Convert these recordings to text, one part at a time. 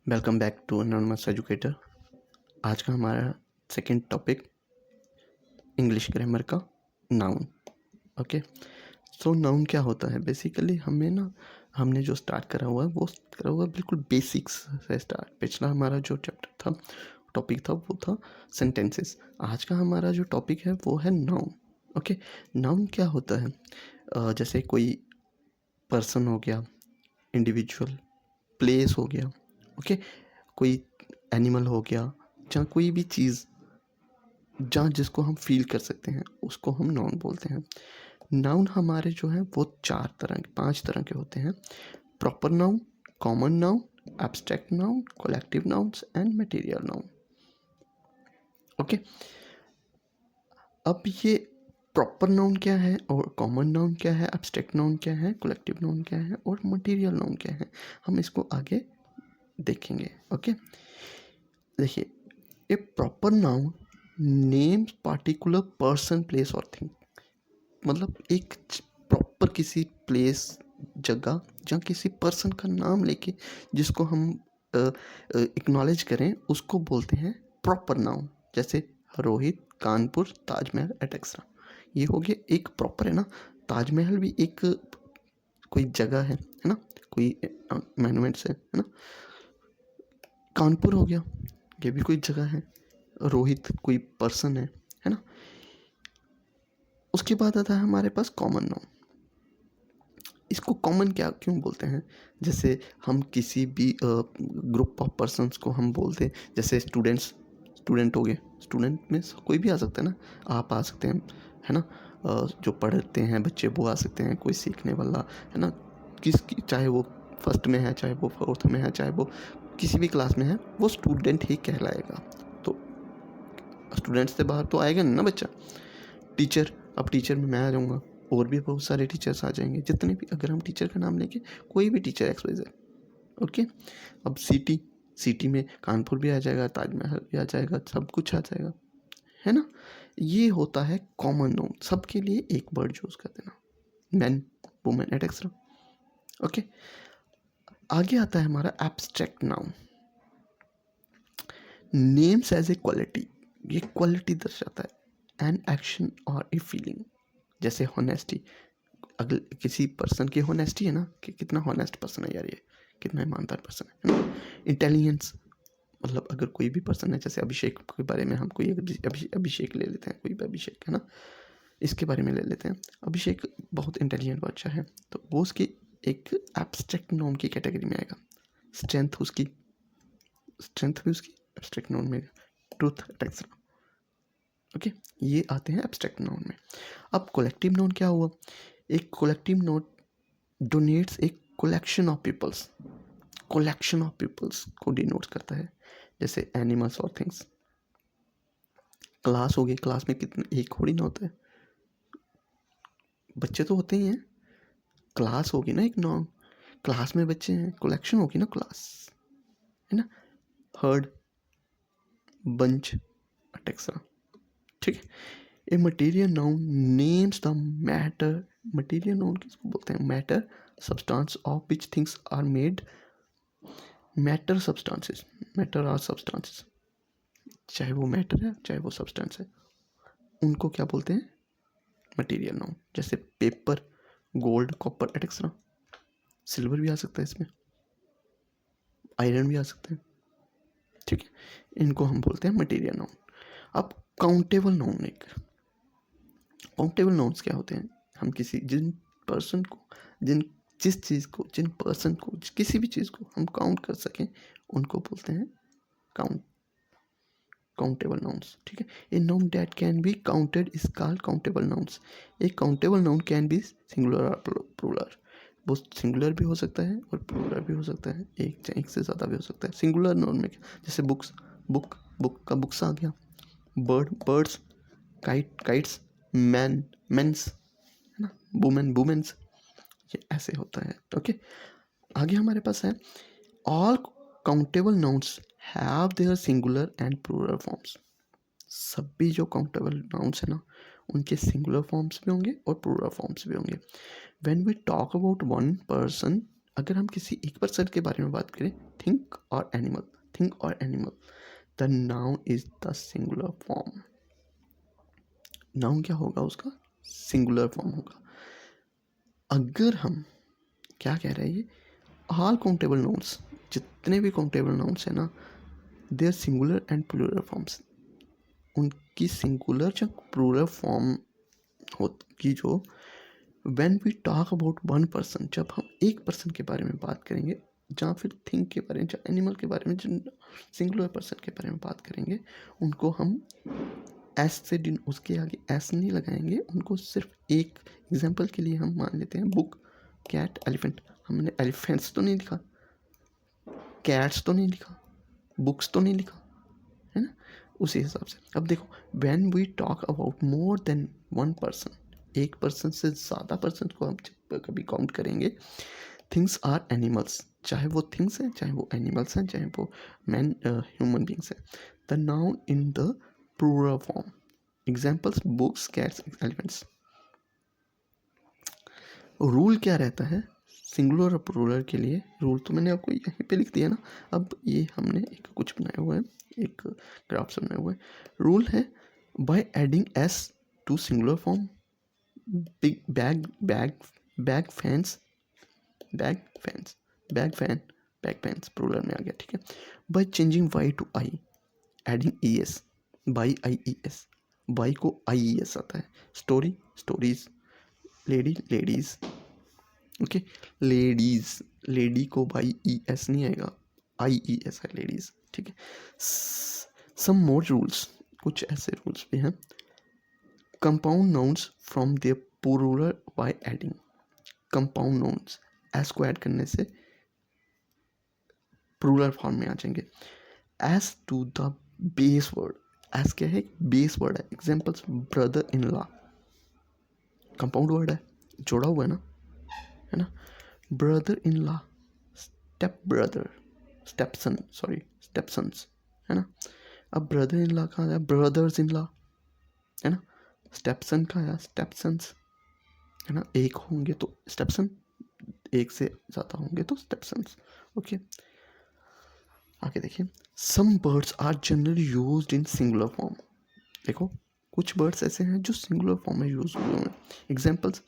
Welcome back to anonymous educator. आज का हमारा सेकंड टॉपिक इंग्लिश ग्रामर का नाउन। ओके, सो नाउन क्या होता है? बेसिकली हमने जो स्टार्ट करा हुआ है वो करा हुआ है बिल्कुल बेसिक्स से स्टार्ट। पिछला हमारा जो चैप्टर था, टॉपिक था, वो था सेंटेंसेस। आज का हमारा जो टॉपिक है वो है नाउन। ओके, नाउन क्या होता है? जैसे कोई पर्सन हो गया, इंडिविजुअल, प्लेस हो गया, ओके, कोई एनिमल हो गया, जहाँ कोई भी चीज़ जहाँ जिसको हम फील कर सकते हैं उसको हम नाउन बोलते हैं। नाउन हमारे जो है वो 5 तरह के होते हैं: proper noun, common noun, abstract noun, collective nouns and material noun. Okay, अब ये प्रॉपर नाउन क्या है और कॉमन नाउन क्या है, एब्स्ट्रैक्ट नाउन क्या है, कलेक्टिव नाउन क्या है और मटेरियल नाउन क्या है, हम इसको आगे देखेंगे। ओके, देखिए, a proper noun names particular person, place और थिंग। मतलब एक प्रॉपर किसी प्लेस, जगह, जहाँ किसी पर्सन का नाम लेके जिसको हम एक्नॉलेज करें उसको बोलते हैं प्रॉपर नाउन। जैसे रोहित, कानपुर, ताजमहल एटेक्सरा, ये हो गया एक प्रॉपर, है ना। ताजमहल भी एक कोई जगह है ना, कोई मोन्यूमेंट्स है ना। कानपुर हो गया, ये भी कोई जगह है। रोहित कोई पर्सन है ना। उसके बाद आता है हमारे पास कॉमन नाउन। इसको कॉमन क्या क्यों बोलते हैं? जैसे हम किसी भी ग्रुप ऑफ पर्सन्स को हम बोलते हैं, जैसे स्टूडेंट हो गए, स्टूडेंट में कोई भी आ सकता है ना। आप आ सकते हैं, है ना। जो पढ़ते हैं बच्चे वो आ सकते हैं, कोई सीखने वाला, है ना। चाहे वो फर्स्ट में है, चाहे वो फोर्थ में है, चाहे वो किसी भी क्लास में है, वो स्टूडेंट ही कहलाएगा। तो स्टूडेंट से बाहर तो आएगा ना बच्चा। टीचर, अब टीचर में मैं आ जाऊँगा, और भी बहुत सारे टीचर्स आ जाएंगे, जितने भी, अगर हम टीचर का नाम लेंगे, कोई भी टीचर XYZ। ओके, अब सिटी में कानपुर भी आ जाएगा, ताजमहल भी आ जाएगा, सब कुछ आ जाएगा, है ना। ये होता है कॉमन नाउन, सबके लिए एक वर्ड यूज कर देना, मैन, वुमेन एटेक्सरा। ओके, आगे आता है हमारा abstract noun. Names as a quality, ये क्वालिटी दर्शाता है, एन एक्शन और ए फीलिंग। जैसे होनेस्टी, अगर किसी पर्सन की होनेस्टी है ना, कि कितना होनेस्ट पर्सन है यार, ये कितना ईमानदार पर्सन है ना। इंटेलिजेंस, मतलब अगर कोई भी पर्सन है, जैसे अभिषेक के बारे में हम कोई अभिषेक ले लेते हैं, कोई भी अभिषेक है ना, इसके बारे में ले लेते हैं। अभिषेक बहुत इंटेलिजेंट बच्चा है, तो वो उसकी एक एब्स्ट्रैक्ट नाउन की कैटेगरी में आएगा। स्ट्रेंथ भी उसकी एब्स्ट्रैक्ट नाउन में, ट्रूथ एटसेट्रा। ओके, ये आते हैं एब्स्ट्रैक्ट नाउन में। अब कलेक्टिव नाउन क्या हुआ? एक कलेक्टिव नाउन डोनेट्स एक कलेक्शन ऑफ पीपल्स को डिनोट करता है, जैसे एनिमल्स और थिंग्स। क्लास हो गई, क्लास में कितने, एक थोड़ी ना होता है, बच्चे तो होते ही हैं। क्लास होगी ना एक नाउन, क्लास में बच्चे हैं, कलेक्शन होगी ना क्लास, है ना। Herd, bunch, etcetera. ठीक है। A material noun names the matter, material noun किसको बोलते हैं? Matter, substance of which things are made. Matter are substances, चाहे वो मैटर है चाहे वो सब्सटेंस है, उनको क्या बोलते हैं? Material noun. जैसे paper, gold, copper etcetera. Silver भी आ सकता है इसमें, आयरन भी आ सकते हैं, ठीक है। इनको हम बोलते हैं मटेरियल नाउन। अब काउंटेबल नाउन, एक काउंटेबल नाउन्स क्या होते हैं? हम जिन पर्सन को, जिस चीज़ को, जिन पर्सन को, किसी भी चीज़ को हम काउंट कर सकें, उनको बोलते हैं काउंटेबल नाउन्स, ठीक है। A noun that can be counted is called countable nouns. एक countable noun can be singular और प्लूरल। वो सिंगुलर भी हो सकता है और प्लूरल भी हो सकता है, एक से ज़्यादा भी हो सकता है। सिंगुलर नाउन में जैसे बुक का बुक्स आ गया, बर्ड्स, काइट्स, मेंस, है ना, वुमेन्स, ये ऐसे होता है। ओके, आगे हमारे पास है all countable nouns have their singular and plural forms. सभी जो काउंटेबल नाउन्स है ना, उनके सिंगुलर फॉर्म्स भी होंगे और प्लूरल फॉर्म्स भी होंगे। When we talk about one person अगर हम किसी एक पर्सन के बारे में बात करें, थिंक और animal, the noun is the singular form. Noun क्या होगा? उसका सिंगुलर फॉर्म होगा। अगर हम क्या कह रहे हैं, ऑल काउंटेबल नाउन्स, जितने भी काउंटेबल नाउन्स हैं ना, their singular and plural forms, उनकी सिंगुलर या प्लूरल फॉर्म की जो when we talk about one person, जब हम एक पर्सन के बारे में बात करेंगे, या फिर थिंग के बारे में, या एनिमल के बारे में, जो सिंगुलर पर्सन के बारे में बात करेंगे, उनको हम एस से उसके आगे एस नहीं लगाएंगे, उनको सिर्फ एक एग्जाम्पल के लिए हम मान लेते हैं बुक, कैट, एलिफेंट। हमने एलिफेंट्स तो नहीं लिखा, कैट्स तो नहीं लिखा, बुक्स तो नहीं लिखा, है ना? उसी हिसाब से अब देखो, when we talk about more than one person, एक पर्सन से ज़्यादा पर्सन को हम कभी काउंट करेंगे, थिंग्स आर एनिमल्स, चाहे वो थिंग्स हैं, चाहे वो एनिमल्स हैं, चाहे वो मैन ह्यूमन बींग्स हैं, the noun in the plural form, examples books, cats, elephants. Rule क्या रहता है सिंगुलर और प्लूरल के लिए? रूल तो मैंने आपको यहीं पे लिख दिया ना। अब ये हमने एक कुछ बनाया हुआ है, एक ग्राफ बनाया हुआ है। रूल है, by adding S to singular form, big bag fans plural में आ गया, ठीक है। By changing Y to I, adding E S, by I E S, by को आई ई एस आता है। Story, stories, lady, ladies, okay. Lady को by E S नहीं आएगा, आई ई एस है, लेडीज, ठीक है। सम मोर रूल्स, कुछ ऐसे रूल्स भी हैं। Compound nouns from their plural by adding, compound nouns S को ऐड करने से प्लूरल फॉर्म में आ जाएंगे। S to the base word, S क्या है? बेस वर्ड है। Examples, brother in law, compound word है, जोड़ा हुआ है ना। Brother in law, stepbrother, stepsons, है ना। अब ब्रदर इन लॉ कहाँ आया? ब्रदर्स इन लॉ, है ना। स्टेपसन कहाँ आया? स्टेपसन्स, है ना। एक होंगे तो स्टेपसन, एक से ज़्यादा होंगे तो स्टेपसन्स, ओके। आगे देखिए, some birds are generally used in singular form. देखो, कुछ बर्ड्स ऐसे हैं जो सिंगुलर फॉर्म में यूज हुए हैं। Examples,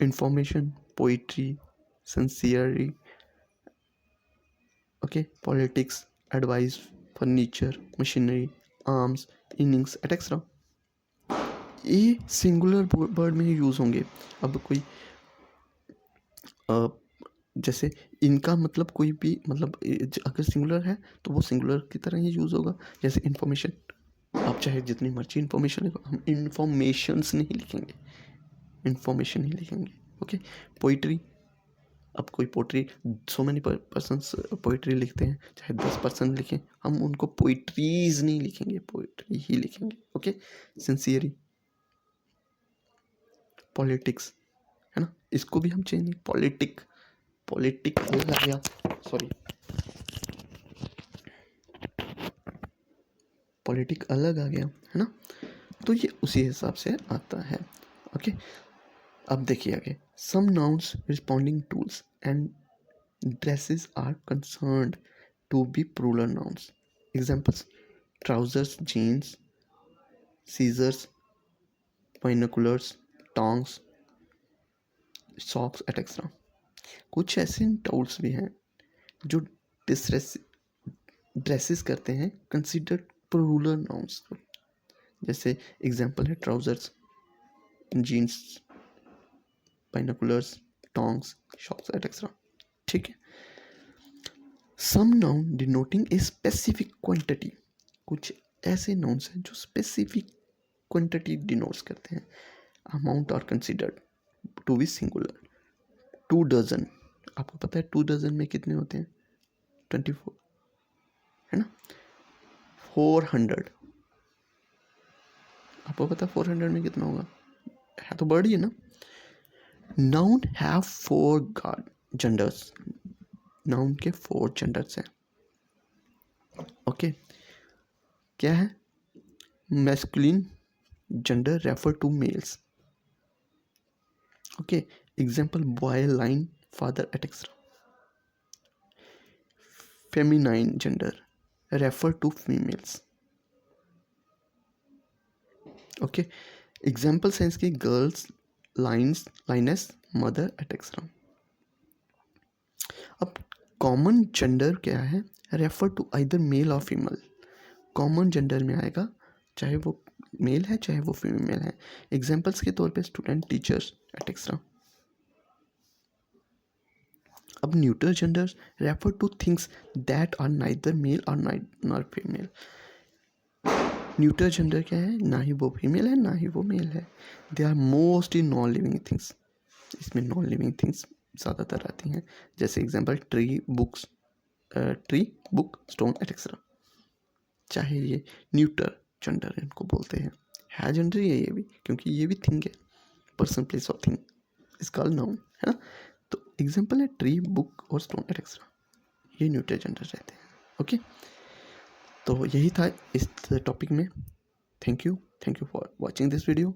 information, poetry, scenery, okay, politics, advice, furniture, machinery, arms, innings, etcetera. ये सिंगुलर वर्ड में ही यूज़ होंगे। अब कोई जैसे इनका मतलब कोई भी मतलब अगर सिंगुलर है तो वो सिंगुलर की तरह ही यूज़ होगा। जैसे इंफॉर्मेशन, आप चाहे जितनी मर्जी इंफॉर्मेशन लिखो, हम इंफॉर्मेशंस नहीं लिखेंगे, इंफॉर्मेशन ही लिखेंगे, ओके। पोइट्री, अब कोई पोइट्री 100 मेनी पर्सन्स पोइट्री लिखते हैं, चाहे 10% लिखें, हम उनको पोइट्रीज नहीं लिखेंगे, पोइट्री ही लिखेंगे, ओके। सिंसियरी, पॉलिटिक्स, है ना, इसको भी हम चेंज नहीं, पॉलिटिक अलग आ गया, सॉरी, पॉलिटिक अलग आ गया, है ना। तो ये उसी हिसाब से आता है, ओके। अब देखिए आगे, some nouns responding tools and dresses are concerned to be plural nouns. Examples, trousers, jeans, scissors, binoculars, tongs, socks, etcetera. कुछ ऐसे टूल्स भी हैं जो ड्रेसेस करते हैं कंसिडर्ड प्लूरल नाउन्स। जैसे एग्जाम्पल है trousers, jeans, binoculars, tongs, socks, etcetera, ठीक है। Some noun denoting a specific quantity, कुछ ऐसे नाउन्स हैं जो स्पेसिफिक क्वांटिटी डिनोट्स करते हैं। अमाउंट और considered to be singular. 2 dozen, आपको पता है 2 डजन में कितने होते हैं? 24, है ना। 400, आपको पता है 400 में कितना होगा? है तो बर्ड ही है ना। नाउन हैव 4 जेंडर्स, नाउन के 4 जेंडर्स हैं, ओके। क्या है? Masculine gender refer to males, okay. Example, boy, lion, father, etcetera. Feminine gender refer to females. Okay, examples हैं इसकी girls, lions, lioness, mother etcetera. अब कॉमन जेंडर क्या है? Refer to either male और female. Common gender में आएगा चाहे वो मेल है चाहे वो फीमेल है। एग्जाम्पल्स के तौर पे स्टूडेंट, टीचर्स एटेक्सट्रा। अब neutral genders refer to things that are neither male और नॉर फीमेल। न्यूट्रल जेंडर क्या है? ना ही वो फीमेल है ना ही वो मेल है। They are mostly non living things. इसमें नॉन लिविंग थिंग्स ज़्यादातर आती हैं, जैसे example tree, books, tree, book, stone etcetera. चाहे ये न्यूट्रल जेंडर इनको बोलते हैं। है जेंडर ये भी, क्योंकि ये भी थिंग है, पर्सन, प्लेस और थिंग इज कॉल्ड नाउन, है ना। तो एग्जांपल है ट्री, बुक और स्टोन एटेक्सट्रा, ये न्यूट्रल जेंडर रहते हैं। ओके, तो यही था इस टॉपिक में। Thank you for watching this video.